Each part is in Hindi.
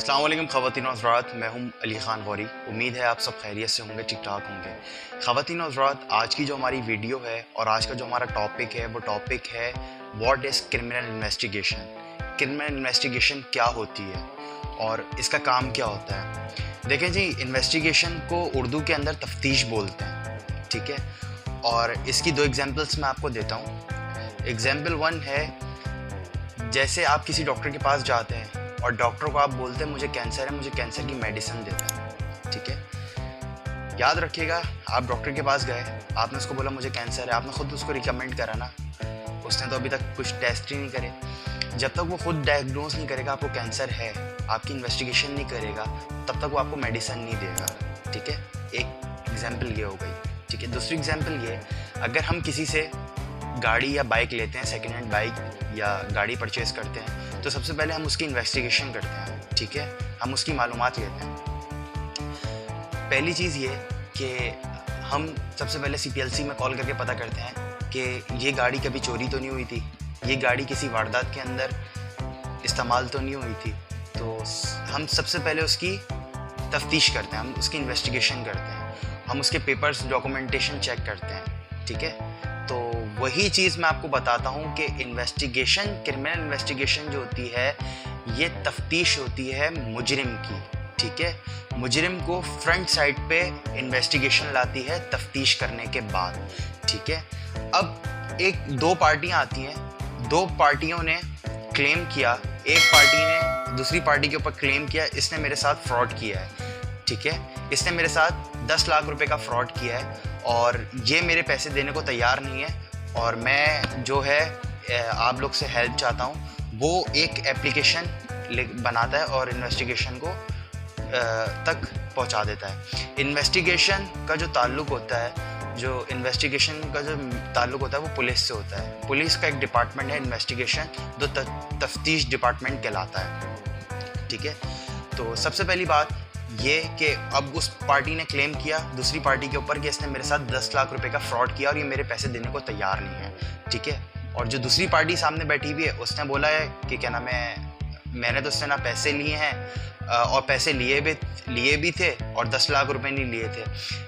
अस्सलाम वालेकुम ख़वातीन और हज़रात, मैं हूं अली ख़ान गौरी। उम्मीद है आप सब खैरियत से होंगे, ठीक ठाक होंगे। ख़वातीन और हज़रात, आज की जो हमारी वीडियो है और आज का जो हमारा टॉपिक है वो टॉपिक है what is criminal investigation. Criminal investigation क्या होती है और इसका काम क्या होता है। देखें जी, इन्वेस्टिगेशन को उर्दू के अंदर तफ्तीश बोलते हैं, ठीक है। और इसकी दो एग्जाम्पल्स मैं आपको देता हूँ। एग्जाम्पल वन है, जैसे आप किसी डॉक्टर के पास जाते हैं और डॉक्टर को आप बोलते हैं मुझे कैंसर है, मुझे कैंसर की मेडिसिन देता है, ठीक है। याद रखिएगा, आप डॉक्टर के पास गए, आपने उसको बोला मुझे कैंसर है, आपने खुद उसको रिकमेंड करा ना, उसने तो अभी तक कुछ टेस्ट ही नहीं करे। जब तक वो खुद डायग्नोज नहीं करेगा आपको कैंसर है, आपकी इन्वेस्टिगेशन नहीं करेगा, तब तक वो आपको मेडिसिन नहीं देगा, ठीक है। एक एग्जाम्पल ये हो गई, ठीक है। दूसरी एग्जाम्पल ये, अगर हम किसी से गाड़ी या बाइक लेते हैं, सेकेंड हैंड बाइक या गाड़ी परचेज़ करते हैं, तो सबसे पहले हम उसकी इन्वेस्टिगेशन करते हैं, ठीक है। हम उसकी मालूमात लेते हैं। पहली चीज़ ये कि हम सबसे पहले CPLC में कॉल करके पता करते हैं कि ये गाड़ी कभी चोरी तो नहीं हुई थी, ये गाड़ी किसी वारदात के अंदर इस्तेमाल तो नहीं हुई थी। तो हम सबसे पहले उसकी तफ्तीश करते हैं, हम उसकी इन्वेस्टिगेशन करते हैं, हम उसके पेपर्स डॉक्यूमेंटेशन चेक करते हैं, ठीक है। तो वही चीज़ मैं आपको बताता हूँ कि इन्वेस्टिगेशन, क्रिमिनल इन्वेस्टिगेशन जो होती है, ये तफ्तीश होती है मुजरिम की, ठीक है। मुजरिम को फ्रंट साइड पे इन्वेस्टिगेशन लाती है तफ्तीश करने के बाद, ठीक है। अब दो पार्टियाँ आती हैं, दो पार्टियों ने क्लेम किया, एक पार्टी ने दूसरी पार्टी के ऊपर क्लेम किया इसने मेरे साथ फ्रॉड किया है, ठीक है। इसने मेरे साथ 10 लाख रुपए का फ्रॉड किया है और ये मेरे पैसे देने को तैयार नहीं है और मैं जो है आप लोग से हेल्प चाहता हूँ। वो एक एप्लीकेशन बनाता है और इन्वेस्टिगेशन को तक पहुँचा देता है। इन्वेस्टिगेशन का जो ताल्लुक़ होता है, जो इन्वेस्टिगेशन का जो ताल्लुक़ होता है वो पुलिस से होता है। पुलिस का एक डिपार्टमेंट है इन्वेस्टिगेशन, जो तफ्तीश डिपार्टमेंट कहलाता है, ठीक है। तो सबसे पहली बात ये कि अब उस पार्टी ने क्लेम किया दूसरी पार्टी के ऊपर कि इसने मेरे साथ 10 लाख रुपए का फ्रॉड किया और ये मेरे पैसे देने को तैयार नहीं है, ठीक है। और जो दूसरी पार्टी सामने बैठी हुई है उसने बोला है कि क्या नाम है, मैंने तो उससे ना पैसे लिए हैं और पैसे लिए भी थे और 10 लाख रुपए नहीं लिए थे,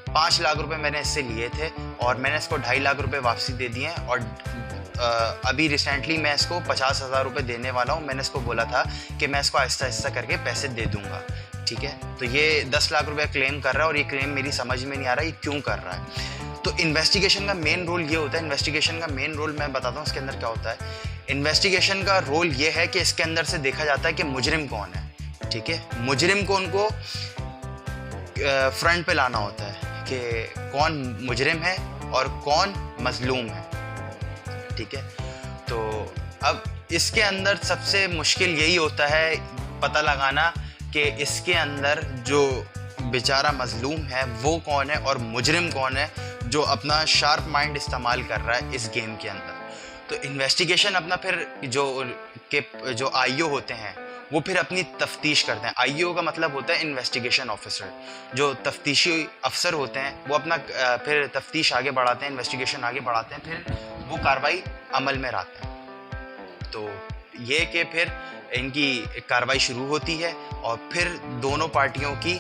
5 लाख रुपए मैंने इससे लिए थे और मैंने इसको 2.5 लाख रुपए वापसी दे दिए हैं और अभी रिसेंटली मैं इसको 50,000 रुपये देने वाला हूँ। मैंने इसको बोला था कि मैं इसको आहिस्ता आहिस्ता करके पैसे दे दूँगा, ठीक है। तो ये 10 लाख रुपए क्लेम कर रहा है और ये क्लेम मेरी समझ में नहीं आ रहा ये क्यों कर रहा है। तो इन्वेस्टिगेशन का मेन रोल ये होता है, इन्वेस्टिगेशन का मेन रोल मैं बताता हूँ इसके अंदर क्या होता है। इन्वेस्टिगेशन का रोल ये है कि इसके अंदर से देखा जाता है कि मुजरिम कौन है, ठीक है। मुजरिम को उनको फ्रंट पे लाना होता है कि कौन मुजरिम है और कौन मजलूम है, ठीक है। तो अब इसके अंदर सबसे मुश्किल यही होता है पता लगाना कि इसके अंदर जो बेचारा मजलूम है वो कौन है और मुजरिम कौन है जो अपना शार्प माइंड इस्तेमाल कर रहा है इस गेम के अंदर। तो इन्वेस्टिगेशन अपना फिर जो IO होते हैं वो फिर अपनी तफ्तीश करते हैं। IO का मतलब होता है इन्वेस्टिगेशन ऑफिसर। जो तफ्तीशी अफसर होते हैं वो अपना फिर तफ्तीश आगे बढ़ाते हैं, इन्वेस्टिगेशन आगे बढ़ाते हैं, फिर वो कार्रवाई अमल में लाते हैं। तो ये कि फिर इनकी कार्रवाई शुरू होती है और फिर दोनों पार्टियों की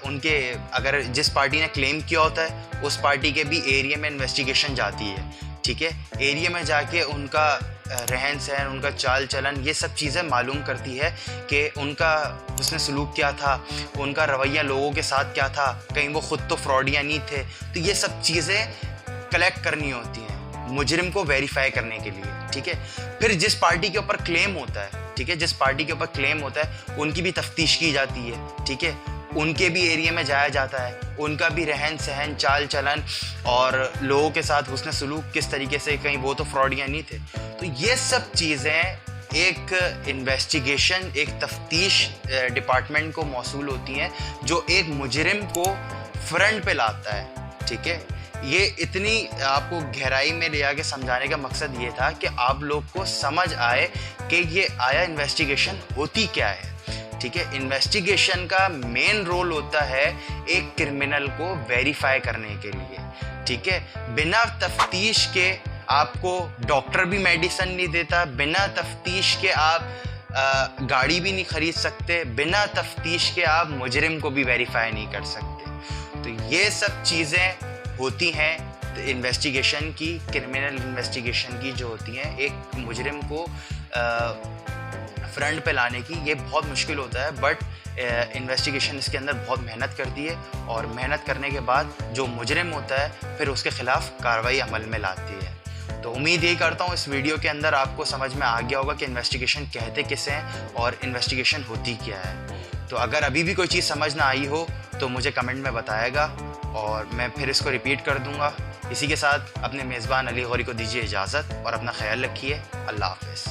उनके, अगर जिस पार्टी ने क्लेम किया होता है उस पार्टी के भी एरिया में इन्वेस्टिगेशन जाती है, ठीक है। एरिया में जाके उनका रहन सहन, उनका चाल चलन, ये सब चीज़ें मालूम करती है कि उनका उसने सलूक क्या था, उनका रवैया लोगों के साथ क्या था, कहीं वो ख़ुद तो फ्रॉडिया नहीं थे। तो ये सब चीज़ें कलेक्ट करनी होती हैं मुजरिम को वेरीफाई करने के लिए, ठीक है। फिर जिस पार्टी के ऊपर क्लेम होता है, ठीक है, जिस पार्टी के ऊपर क्लेम होता है उनकी भी तफ्तीश की जाती है, ठीक है। उनके भी एरिया में जाया जाता है, उनका भी रहन सहन, चाल चलन और लोगों के साथ हुस्न सलूक किस तरीके से, कहीं वो तो फ्रॉडिया नहीं थे। तो ये सब चीज़ें एक इन्वेस्टिगेशन, एक तफ्तीश डिपार्टमेंट को मौसूल होती हैं जो एक मुजरिम को फ्रंट पे लाता है, ठीक है। ये इतनी आपको गहराई में ले आके समझाने का मकसद ये था कि आप लोग को समझ आए कि ये आया इन्वेस्टिगेशन होती क्या है, ठीक है। इन्वेस्टिगेशन का मेन रोल होता है एक क्रिमिनल को वेरीफाई करने के लिए, ठीक है। बिना तफ्तीश के आपको डॉक्टर भी मेडिसिन नहीं देता, बिना तफ्तीश के आप गाड़ी भी नहीं खरीद सकते, बिना तफ्तीश के आप मुजरिम को भी वेरीफाई नहीं कर सकते। तो ये सब चीज़ें होती हैं इन्वेस्टिगेशन की, क्रिमिनल इन्वेस्टिगेशन की जो होती हैं। एक मुजरिम को फ्रंट पे लाने की ये बहुत मुश्किल होता है, बट इन्वेस्टिगेशन इसके अंदर बहुत मेहनत करती है, और मेहनत करने के बाद जो मुजरिम होता है फिर उसके ख़िलाफ़ कार्रवाई अमल में लाती है। तो उम्मीद यही करता हूँ इस वीडियो के अंदर आपको समझ में आ गया होगा कि इन्वेस्टिगेशन कहते किसे हैं और इन्वेस्टिगेशन होती क्या है। तो अगर अभी भी कोई चीज़ समझ ना आई हो तो मुझे कमेंट में बताएगा और मैं फिर इसको रिपीट कर दूँगा। इसी के साथ अपने मेज़बान अली गौरी को दीजिए इजाज़त और अपना ख्याल रखिए। अल्लाह हाफ़िज़।